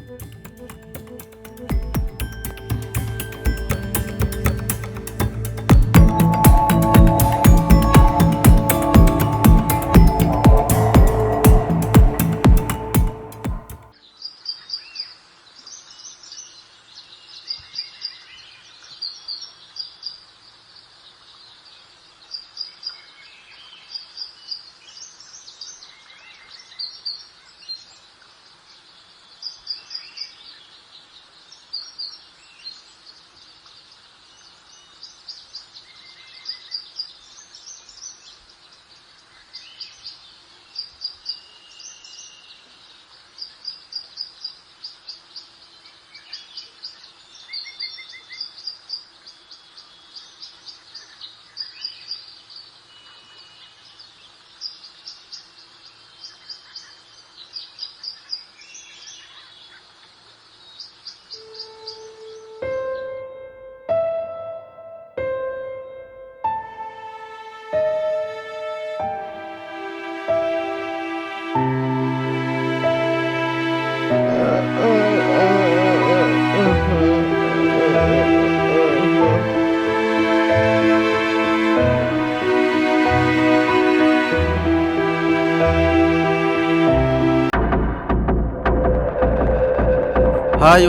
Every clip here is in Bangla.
হাই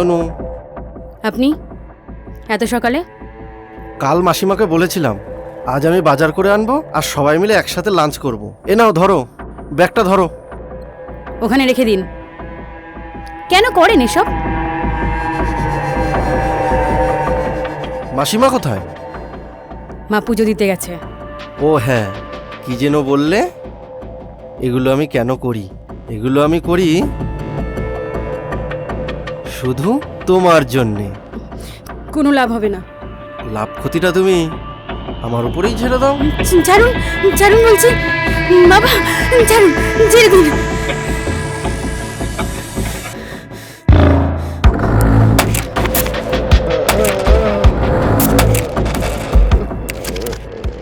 অনু। আপনি এত সকালে? কাল মাসিমাকে বলেছিলাম আজ আমি বাজার করে আনবো আর সবাই মিলে একসাথে লাঞ্চ করব। এ নাও ধরো, ব্যাগটা ধরো। ওখানে রেখে দিন। কেন করেন এসব? মাসিমা কোথায়? মা পুজো দিতে গেছে। ও হ্যাঁ, কি যেন বললে? এগুলো আমি কেন করি? এগুলো আমি করি শুধু তোমার জন্যে। কোনো লাভ হবে না। লাভ ক্ষতিটা তুমি আমার উপরেই ছেড়ে দাও। ছাড়ুন, ছাড়ুন বলছি। বাবা ছাড়ুন, ছেড়ে দিন।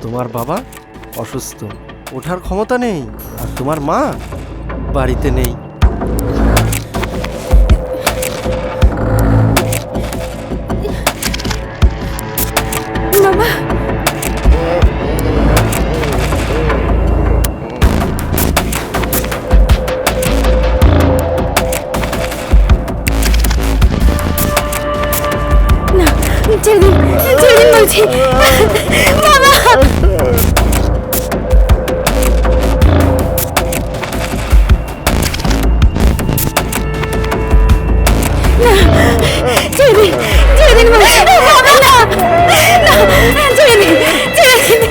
তোমার বাবা অসুস্থ, ওঠার ক্ষমতা নেই, আর তোমার মা বাড়িতে নেই। বাবা না, ছেড়ে দিন, ছেড়ে দিন বলছি। বাবা ছেড়ে দিন, ছেড়ে দিন বলছি। বাবা না, না, ছেড়ে দিন, ছেড়ে দিন।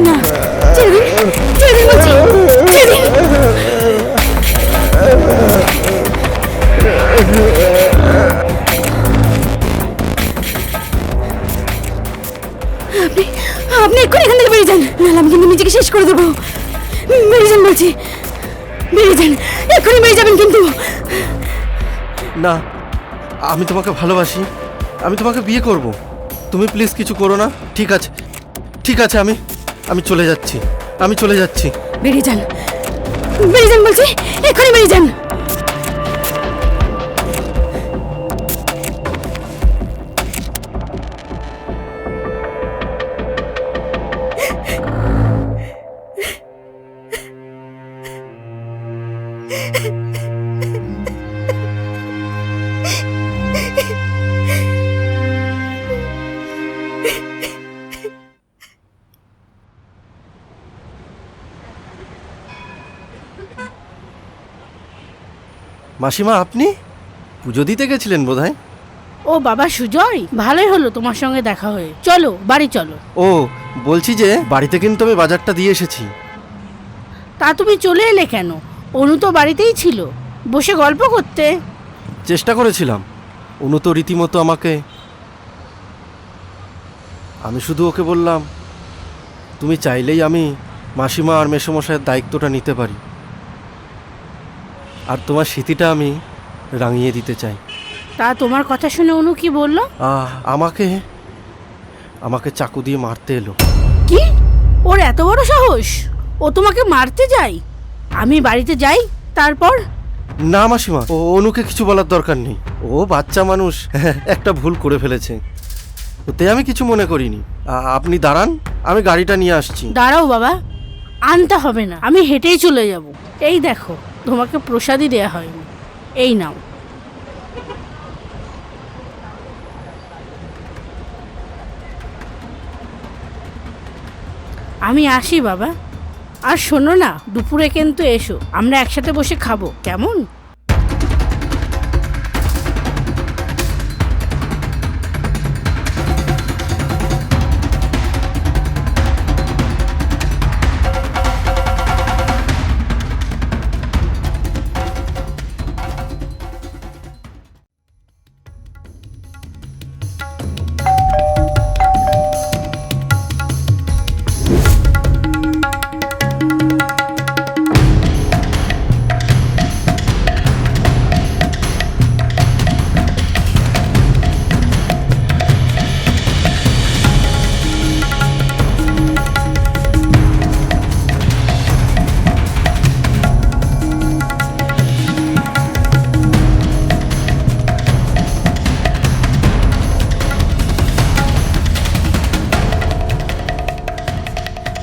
না, ছেড়ে দিন, ছেড়ে দিন বলছি, ছেড়ে দিন। আপনি আপনি এক্ষুনি এখান থেকে বেরিয়ে যান, নাহলে আমি কিন্তু নিজেকে শেষ করে দেবো। বেরিয়ে যান বলছি, বেরিয়ে যান, এক্ষুনি বেরিয়ে যাবেন কিন্তু। না, আমি তোমাকে ভালোবাসি, আমি তোমাকে বিয়ে করব। তুমি প্লিজ কিছু করো না। ঠিক আছে, ঠিক আছে, আমি চলে যাচ্ছি, আমি চলে যাচ্ছি। বেরিয়ে যান, বেরিয়ে যান বলছি, এক্ষুনি বেরিয়ে যান। মাসিমা, আপনি পুজো দিতে গেছিলেন বোধহয়। ও বাবা সুজয়, ভালোই হলো তোমার সঙ্গে দেখা হয়ে। চলো বাড়ি চলো। ও বলছি যে বাড়িতে কিন্তু আমি বাজারটা দিয়ে এসেছি। তা তুমি চলে এলে কেন? অনু তো বাড়িতেই ছিল, বসে গল্প করতে। চেষ্টা করেছিলাম, অনু তো রীতিমতো আমাকে, আমি শুধু ওকে বললাম তুমি চাইলেই আমি মাসিমা আর মেসোমশাইয়ের দায়িত্বটা নিতে পারি, আর তোমার স্মৃতিটা আমি রাঙিয়ে দিতে চাই। তা তোমার কথা শুনে অনু কি বললো? আমাকে আমাকে চাকু দিয়ে মারতে এলো। কি? ওর এত বড় সাহস? ও তোমাকে মারতে যায়? আমি বাড়িতে যাই তারপর? না মাসিমা, ও অনুকে কিছু বলার দরকার নেই, ও বাচ্চা মানুষ, একটা ভুল করে ফেলেছে, ওতে আমি কিছু মনে করিনি। আপনি দাঁড়ান, আমি গাড়িটা নিয়ে আসছি। দাঁড়াও বাবা, আনতে হবে না, আমি হেঁটেই চলে যাব। এই দেখো, তোমাকে প্রসাদই দেয়া হয়নি, এই নাও। আমি আসি বাবা। আর শোনো না, দুপুরে কিন্তু এসো, আমরা একসাথে বসে খাবো, কেমন?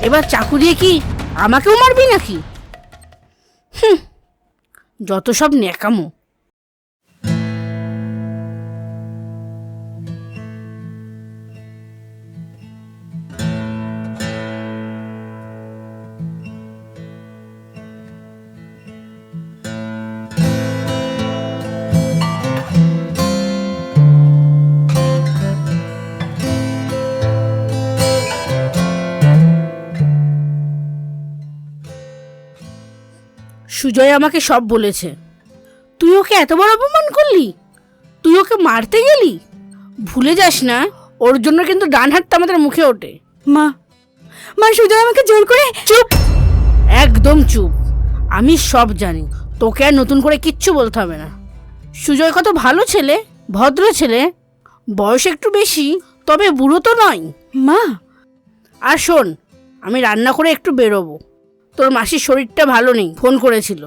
এবার চাকু দিয়ে কি আমাকেও মারবি নাকি? যত সব ন্যাকামো। সুজয় আমাকে সব বলেছে। তুই ওকে এত বড় অপমান করলি, তুই ওকে মারতে গেলি। ভুলে যাস না, ওর জন্য কিন্তু ডান হাতটা আমাদের মুখে ওঠে। মা, মা সুজয় আমাকে জোর করে। চুপ, একদম চুপ। আমি সব জানি, তোকে আর নতুন করে কিচ্ছু বলতে হবে না। সুজয় কত ভালো ছেলে, ভদ্র ছেলে, বয়স একটু বেশি, তবে বুড়ো তো নয়। মা, আর শোন, আমি রান্না করে একটু বেরোবো। তোর মাসির শরীরটা ভালো নেই, ফোন করেছিল,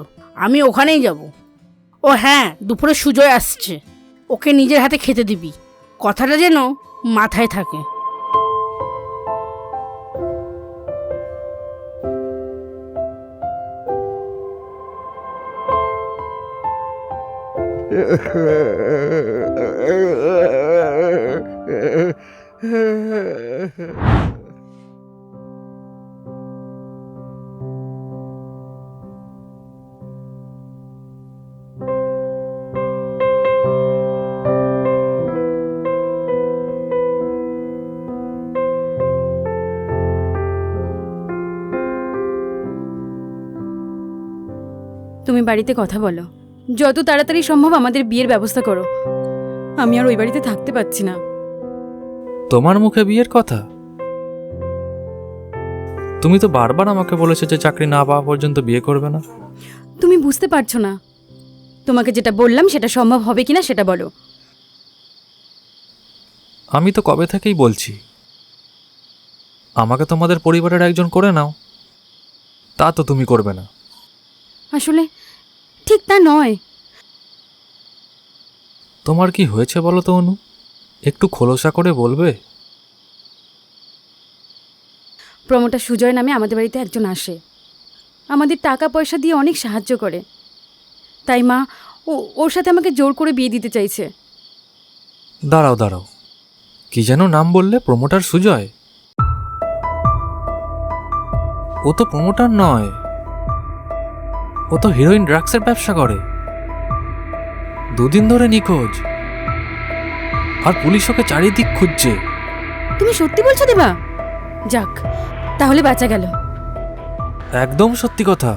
আমি ওখানেই যাব। ও হ্যাঁ, দুপুরে সুজয় আসছে, ওকে নিজের হাতে খেতে দিবি, কথাটা যেন মাথায় থাকে। তুমি বাড়িতে কথা বলো, যত তাড়াতাড়ি সম্ভব আমাদের বিয়ের ব্যবস্থা করো। আমি আর ওই বাড়িতে থাকতে পারছি না। তোমার মুখে বিয়ের কথা? তুমি তো বারবার আমাকে বলেছো যে চাকরি না পাওয়া পর্যন্ত বিয়ে করবে না। তুমি বুঝতে পারছো না, তোমাকে যেটা বললাম সেটা সম্ভব হবে কিনা সেটা বলো। আমি তো কবে থেকেই বলছি আমাকে তোমাদের পরিবারের একজন করে নাও, তা তো তুমি করবে না। আসলে ঠিক তা নয়। তোমার কি হয়েছে বলো তো অনু, একটু খোলসা করে বলবে? প্রমোটার সুজয় নামে আমাদের বাড়িতে একজন আসে, আমাদের টাকা পয়সা দিয়ে অনেক সাহায্য করে। তাই মা ওর সাথে আমাকে জোর করে বিয়ে দিতে চাইছে। দাঁড়াও দাঁড়াও, কি যেন নাম বললে? প্রমোটার সুজয়? ও তো প্রমোটার নয়, ও তো হিরোইন ড্রাগসের ব্যবসা করে। 2 দিন ধরে নিখোঁজ, আর পুলিশ ওকে চারিদিক খুঁজছে। তুমি সত্যি বলছো দেবা? যাক, তাহলে বাঁচা গেল। একদম সত্যি কথা।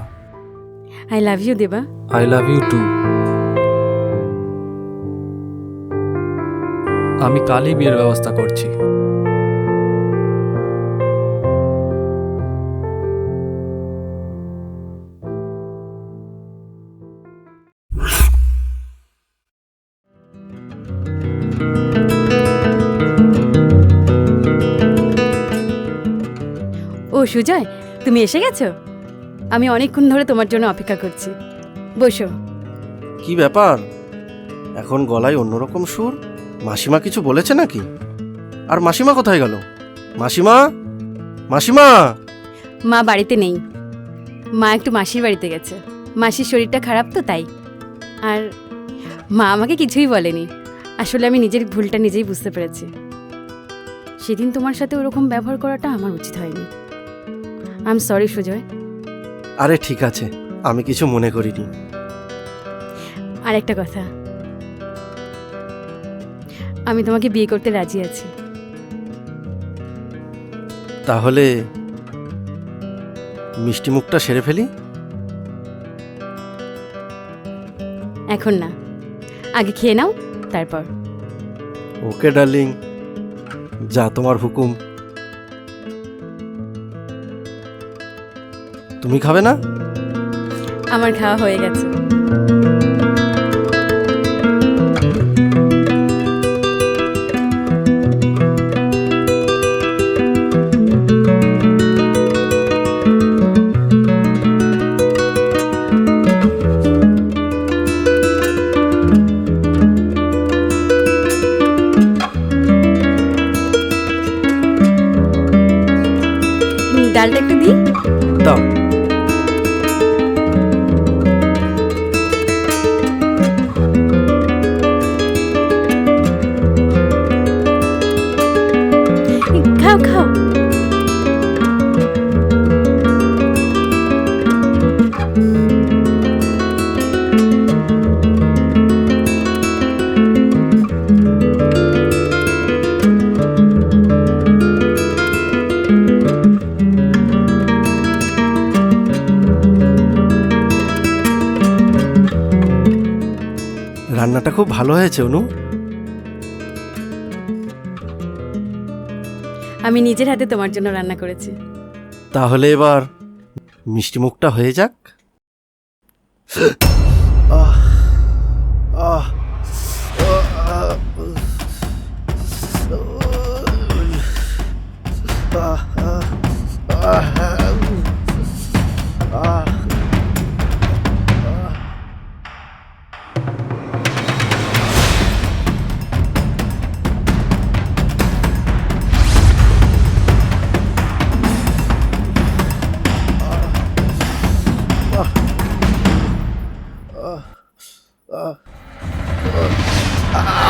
I love you Deba. I love you too. আমি কালই বিয়ের ব্যবস্থা করছি। ও সুজয়, তুমি এসে গেছো? আমি অনেকক্ষণ ধরে তোমার জন্য অপেক্ষা করছি। বসো। কি ব্যাপার, এখন গলায় অন্যরকম সুর? মাসিমা কিছু বলেছে নাকি? আর মাসিমা কোথায় গেল? মাসিমা, মাসিমা! মা বাড়িতে নেই, মা একটু মাসির বাড়িতে গেছে। মাসির শরীরটা খারাপ তো তাই। আর মা আমাকে কিছুই বলেনি। আসলে আমি নিজের ভুলটা নিজেই বুঝতে পেরেছি। সেদিন তোমার সাথে ওরকম ব্যবহার করাটা আমার উচিত হয়নি। I am sorry Sujoy. আরে ঠিক আছে, আমি কিছু মনে করিনি। আর একটা কথা, আমি তোমাকে বিয়ে করতে রাজি আছি। তাহলে মিষ্টি মুখটা সেরে ফেলি? এখন না, আগে খেয়ে নাও তারপর। ওকে ডার্লিং, যা তোমার হুকুম। তুমি খাবে না? আমার খাওয়া হয়ে গেছে। ডালটা একটু দিই। দাও। খাও খাও। রান্নাটা খুব ভালো হয়েছে অনু। আমি নিজের হাতে তোমার জন্য রান্না করেছি। তাহলে এবার মিষ্টি মুখটা হয়ে যাক। আহ, আহ,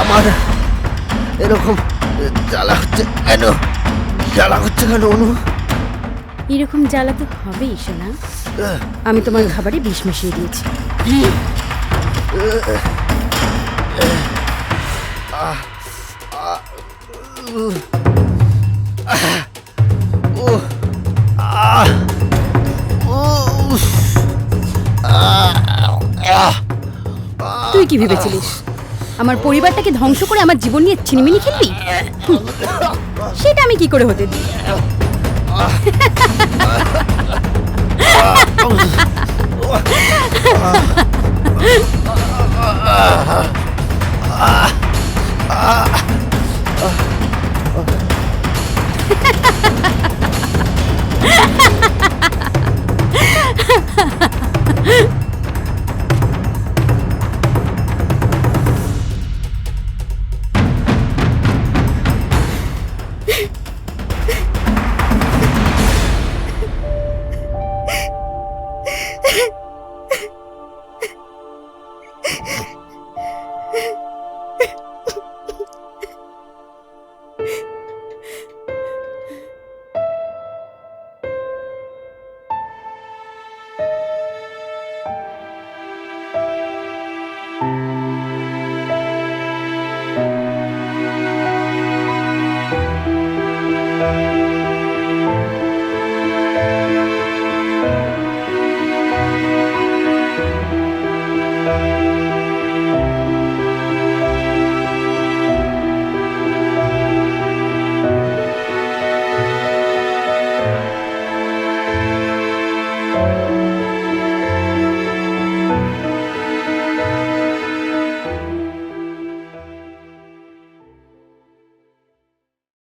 আমার এরকম জ্বালা হচ্ছে কেন? জ্বালা হচ্ছে কেন অনু? এরকম জ্বালা তো হবেই সোনা। আমি তোমার খাবারে বিষ মিশিয়ে দিয়েছি। তুই কি ভেবেছিলিস আমার পরিবারটাকে ধ্বংস করে আমার জীবন নিয়ে ছিনিমিনি খেলবি? সেটা আমি কি করে হতে দিই?